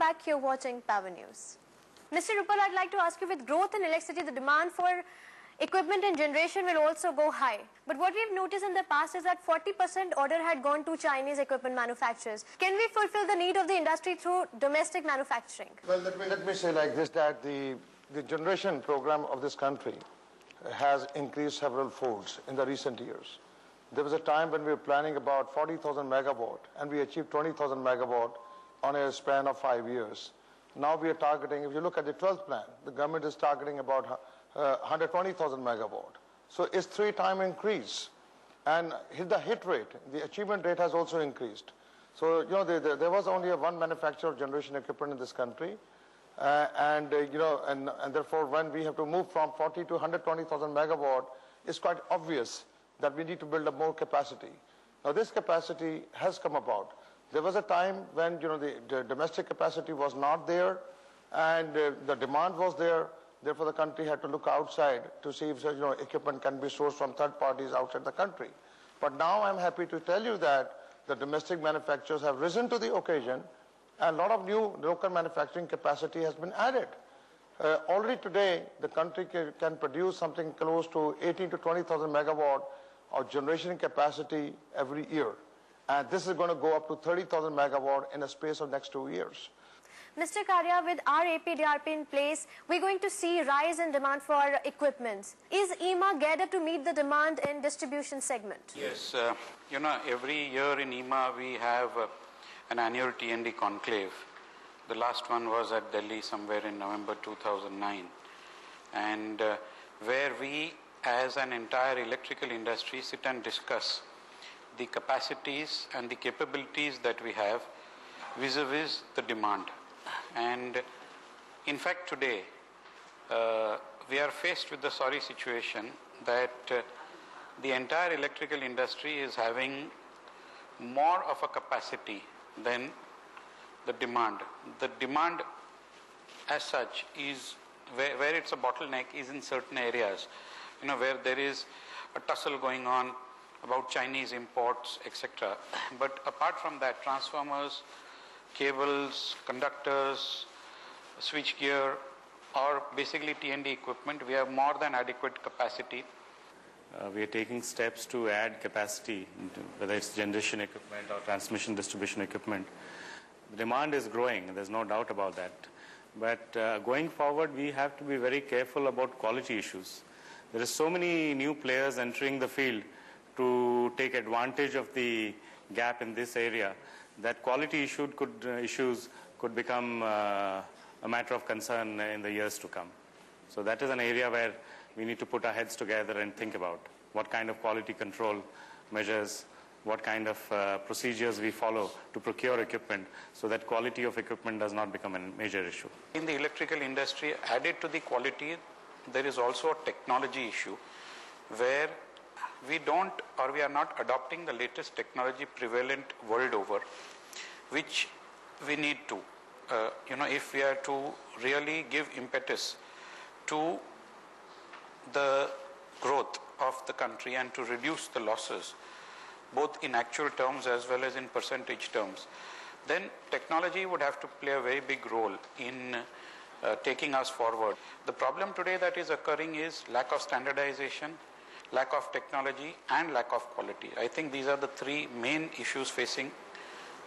back. You're watching Power News. Mr. Rupal, I'd like to ask you, with growth in electricity, the demand for equipment and generation will also go high. But what we've noticed in the past is that 40% order had gone to Chinese equipment manufacturers. Can we fulfill the need of the industry through domestic manufacturing? Well, let me say like this, that the generation program of this country has increased several folds in the recent years. There was a time when we were planning about 40,000 megawatt, and we achieved 20,000 megawatt on a span of 5 years. Now we are targeting, if you look at the 12th plan, the government is targeting about 120,000 megawatt. So it's 3-time increase. And the hit rate, the achievement rate has also increased. So, you know, there was only one manufacturer of generation equipment in this country. And therefore, when we have to move from 40 to 120,000 megawatt, it's quite obvious that we need to build up more capacity. Now, this capacity has come about. There was a time when, you know, the domestic capacity was not there, and the demand was there. Therefore, the country had to look outside to see if, you know, equipment can be sourced from third parties outside the country. But now I'm happy to tell you that the domestic manufacturers have risen to the occasion, and a lot of new local manufacturing capacity has been added. Already today, the country can produce something close to 18 to 20,000 megawatt of generation capacity every year. And this is going to go up to 30,000 megawatt in a space of next 2 years. Mr. Karia, with our APDRP in place, we're going to see rise in demand for equipment. Is IEEMA geared up to meet the demand in distribution segment? Yes, you know, every year in IEEMA we have an annual T&D conclave. The last one was at Delhi somewhere in November 2009. And where we as an entire electrical industry sit and discuss the capacities and the capabilities that we have vis-a-vis the demand. And in fact today we are faced with the sorry situation that the entire electrical industry is having more of a capacity than the demand. The demand as such is where it's a bottleneck is in certain areas, you know, where there is a tussle going on about Chinese imports, etc. But apart from that, transformers, cables, conductors, switchgear, or basically T&D equipment, we have more than adequate capacity. We are taking steps to add capacity, whether it's generation equipment or transmission distribution equipment. The demand is growing, there's no doubt about that. But going forward, we have to be very careful about quality issues. There are so many new players entering the field to take advantage of the gap in this area that quality issues could become a matter of concern in the years to come. So that is an area where we need to put our heads together and think about what kind of quality control measures, what kind of procedures we follow to procure equipment so that quality of equipment does not become a major issue. In the electrical industry, added to the quality, there is also a technology issue where we are not adopting the latest technology prevalent world over, which we need to, if we are to really give impetus to the growth of the country and to reduce the losses, both in actual terms as well as in percentage terms, then technology would have to play a very big role in taking us forward. The problem today that is occurring is lack of standardization, lack of technology, and lack of quality. I think these are the three main issues facing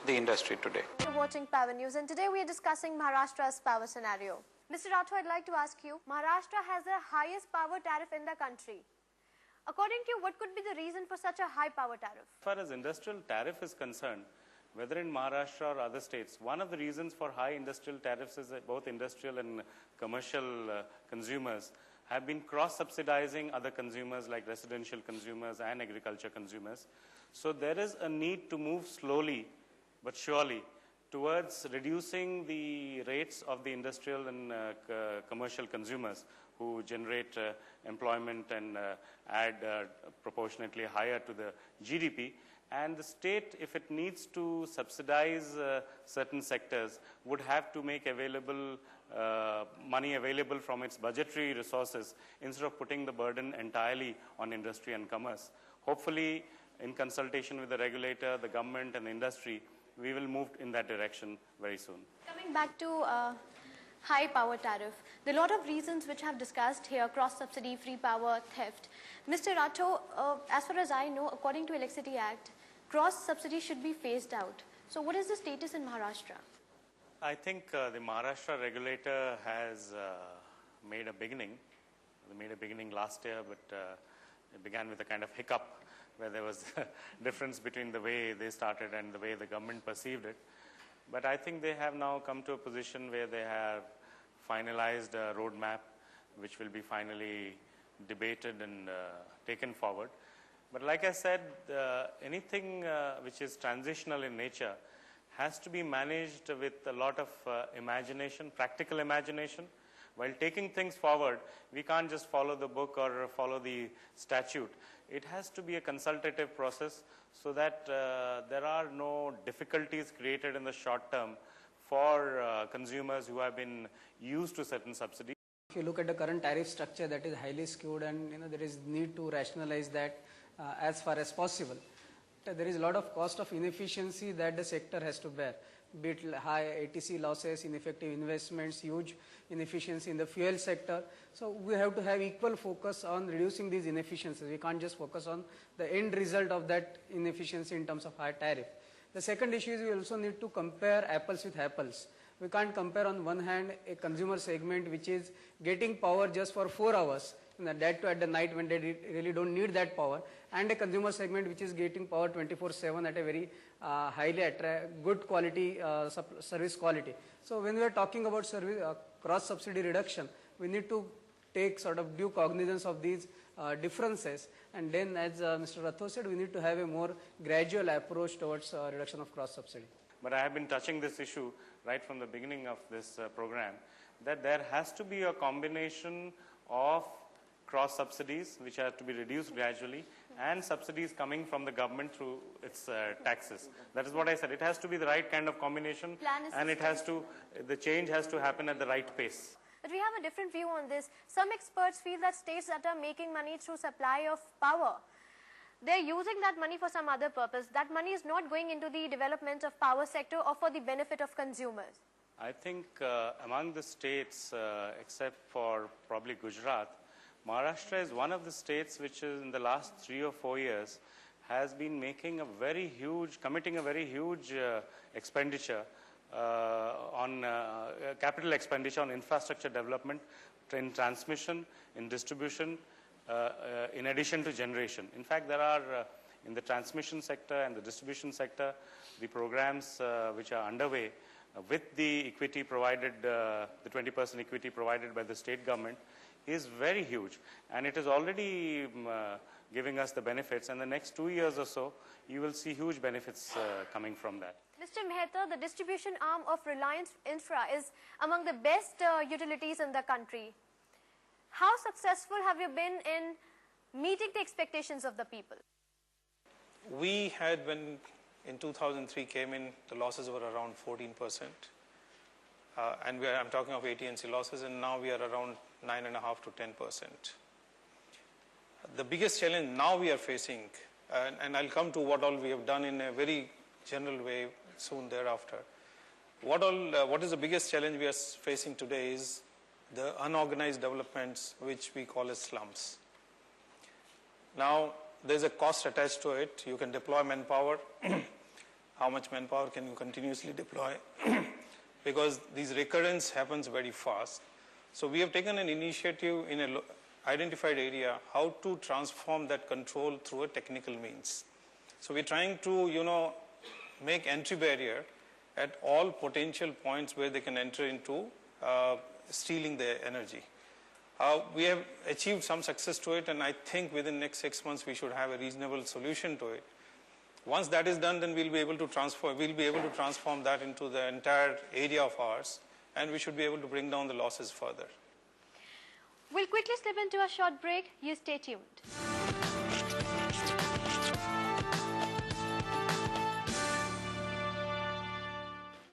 the industry today. You're watching Power News, and today we are discussing Maharashtra's power scenario. Mr. Rathore, I'd like to ask you, Maharashtra has the highest power tariff in the country. According to you, what could be the reason for such a high power tariff? As far as industrial tariff is concerned, whether in Maharashtra or other states, one of the reasons for high industrial tariffs is that both industrial and commercial consumers have been cross-subsidizing other consumers like residential consumers and agriculture consumers. So there is a need to move slowly but surely towards reducing the rates of the industrial and commercial consumers who generate employment and add proportionately higher to the GDP. And the state, if it needs to subsidize certain sectors, would have to make available money available from its budgetary resources instead of putting the burden entirely on industry and commerce. Hopefully, in consultation with the regulator, the government and the industry, we will move in that direction very soon. Coming back to high power tariff, there are a lot of reasons which have discussed here: cross subsidy, free power, theft. Mr. Rathore, as far as I know, according to Electricity Act, cross subsidy should be phased out. So what is the status in Maharashtra? I think the Maharashtra regulator has made a beginning. They made a beginning last year, but it began with a kind of hiccup where there was a difference between the way they started and the way the government perceived it. But I think they have now come to a position where they have finalized a roadmap which will be finally debated and taken forward. But like I said, anything which is transitional in nature has to be managed with a lot of imagination, practical imagination. While taking things forward, we can't just follow the book or follow the statute. It has to be a consultative process so that there are no difficulties created in the short term for consumers who have been used to certain subsidies. If you look at the current tariff structure, that is highly skewed, and there is need to rationalize that as far as possible. There is a lot of cost of inefficiency that the sector has to bear, be it high ATC losses, ineffective investments, huge inefficiency in the fuel sector. So we have to have equal focus on reducing these inefficiencies. We can't just focus on the end result of that inefficiency in terms of high tariff. The second issue is we also need to compare apples with apples. We can't compare on one hand a consumer segment which is getting power just for 4 hours, that too at the night when they really don't need that power, and a consumer segment which is getting power 24/7 at a very highly good quality service quality. So when we are talking about service cross subsidy reduction, we need to take sort of due cognizance of these differences, and then as Mr. Rathore said, we need to have a more gradual approach towards reduction of cross subsidy. But I have been touching this issue right from the beginning of this program, that there has to be a combination of cross subsidies which have to be reduced gradually and subsidies coming from the government through its taxes. That is what I said. It has to be the right kind of combination, and it has to, the change has to happen at the right pace. But we have a different view on this. Some experts feel that states that are making money through supply of power, they're using that money for some other purpose. That money is not going into the development of power sector or for the benefit of consumers. I think among the states, except for probably Gujarat, Maharashtra is one of the states which is in the last 3 or 4 years has been making a very huge, committing a very huge expenditure on capital expenditure on infrastructure development, in transmission, in distribution, in addition to generation. In fact, there are in the transmission sector and the distribution sector, the programs which are underway with the equity provided, the 20% equity provided by the state government is very huge, and it is already giving us the benefits, and the next 2 years or so, you will see huge benefits coming from that. Mr. Mehta, the distribution arm of Reliance Infra is among the best utilities in the country. How successful have you been in meeting the expectations of the people? We had, when in 2003 came in, the losses were around 14%. And I'm talking of AT&C losses, and now we are around 9.5 to 10%. The biggest challenge now we are facing, and I'll come to what all we have done in a very general way soon thereafter. What is the biggest challenge we are facing today is the unorganized developments which we call as slums. Now, there's a cost attached to it. You can deploy manpower. How much manpower can you continuously deploy? Because these recurrence happens very fast. So we have taken an initiative in an identified area how to transform that control through a technical means. So we're trying to, make entry barrier at all potential points where they can enter into stealing their energy. We have achieved some success to it, and I think within the next 6 months we should have a reasonable solution to it. Once that is done, then we'll be able to transform that into the entire area of ours, and we should be able to bring down the losses further. We'll quickly slip into a short break. You stay tuned.